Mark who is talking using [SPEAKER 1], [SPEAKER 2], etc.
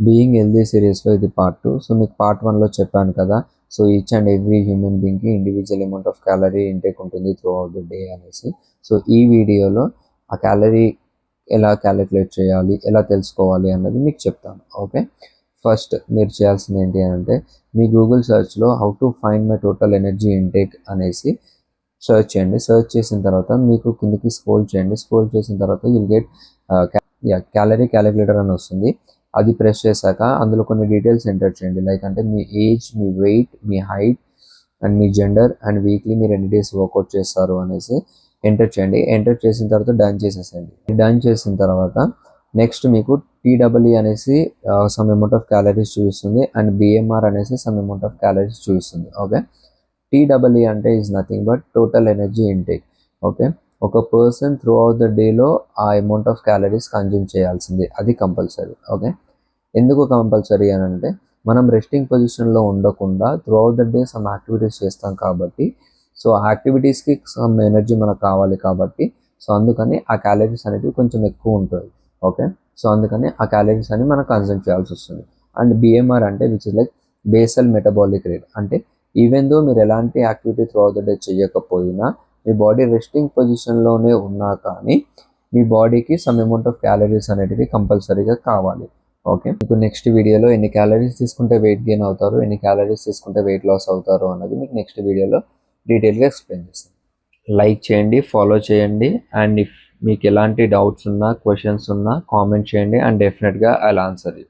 [SPEAKER 1] Being healthy సిరీస్లో ఇది part 2. So మీకు పార్ట్ 1లో చెప్పాను కదా, so each and every human బీయింగ్కి individual amount of calorie intake ఉంటుంది త్రూ అవుట్ ద డే అనేసి. సో ఈ వీడియోలో ఆ క్యాలరీ ఎలా క్యాలిక్యులేట్ చేయాలి, ఎలా తెలుసుకోవాలి అన్నది మీకు చెప్తాను. ఓకే, ఫస్ట్ మీరు చేయాల్సింది ఏంటి అంటే మీ గూగుల్ సర్చ్లో how to find my total energy intake అనేసి సర్చ్ చేయండి. సర్చ్ చేసిన తర్వాత మీకు కిందకి స్క్రోల్ చేయండి. స్క్రోల్ చేసిన తర్వాత యుల్ గెట్ క్యాలరీ క్యాలిక్యులేటర్ అని వస్తుంది. అది ప్రెస్ చేశాక అందులో కొన్ని డీటెయిల్స్ ఎంటర్ చేయండి. లైక్ అంటే మీ ఏజ్, మీ వెయిట్, మీ హైట్ అండ్ మీ జెండర్ అండ్ వీక్లీ మీరు ఎన్ని డేస్ వర్కౌట్ చేస్తారు అనేసి ఎంటర్ చేయండి. ఎంటర్ చేసిన తర్వాత డన్ చేసేసండి. డన్ చేసిన తర్వాత నెక్స్ట్ మీకు TEE అనేసి సమ్ అమౌంట్ ఆఫ్ క్యాలరీస్ చూపిస్తుంది అండ్ BMR అనేసి సమ్ అమౌంట్ ఆఫ్ క్యాలరీస్ చూపిస్తుంది. ఓకే, TEE అంటే is nothing but total energy intake. Okay, ఒక పర్సన్ త్రూ అవుట్ ద డేలో ఆ అమౌంట్ ఆఫ్ క్యాలరీస్ కన్జ్యూమ్ చేయాల్సింది, అది కంపల్సరీ. ఓకే, ఎందుకు కంపల్సరీ అని అంటే మనం రెస్టింగ్ పొజిషన్లో ఉండకుండా through out the day some activities చేస్తాం కాబట్టి, సో ఆ యాక్టివిటీస్కి సమ్ ఎనర్జీ మనకు కావాలి కాబట్టి, సో అందుకని ఆ క్యాలరీస్ అనేవి కొంచెం ఎక్కువ ఉంటుంది. ఓకే, సో అందుకని ఆ క్యాలరీస్ అని మనం కన్జ్యూమ్ చేయాల్సి వస్తుంది. అండ్ BMR అంటే which is like basal metabolic rate. అంటే ఈవెన్ దో మీరు ఎలాంటి activity through out the day చేయకపోయినా, మీ బాడీ రెస్టింగ్ పొజిషన్లోనే ఉన్నా కానీ మీ బాడీకి సమ్ అమౌంట్ ఆఫ్ క్యాలరీస్ అనేటివి కంపల్సరీగా కావాలి. ఓకే, మీకు నెక్స్ట్ వీడియోలో ఎన్ని క్యాలరీస్ తీసుకుంటే వెయిట్ గెయిన్ అవుతారు, ఎన్ని క్యాలరీస్ తీసుకుంటే వెయిట్ లాస్ అవుతారు అన్నది మీకు నెక్స్ట్ వీడియోలో డీటెయిల్గా ఎక్స్ప్లెయిన్ చేస్తాను. లైక్ చేయండి, ఫాలో చేయండి, అండ్ ఇఫ్ మీకు ఎలాంటి డౌట్స్ ఉన్నా, క్వశ్చన్స్ ఉన్నా కామెంట్ చేయండి అండ్ డెఫినెట్గా ఐల్ ఆన్సర్ యూ.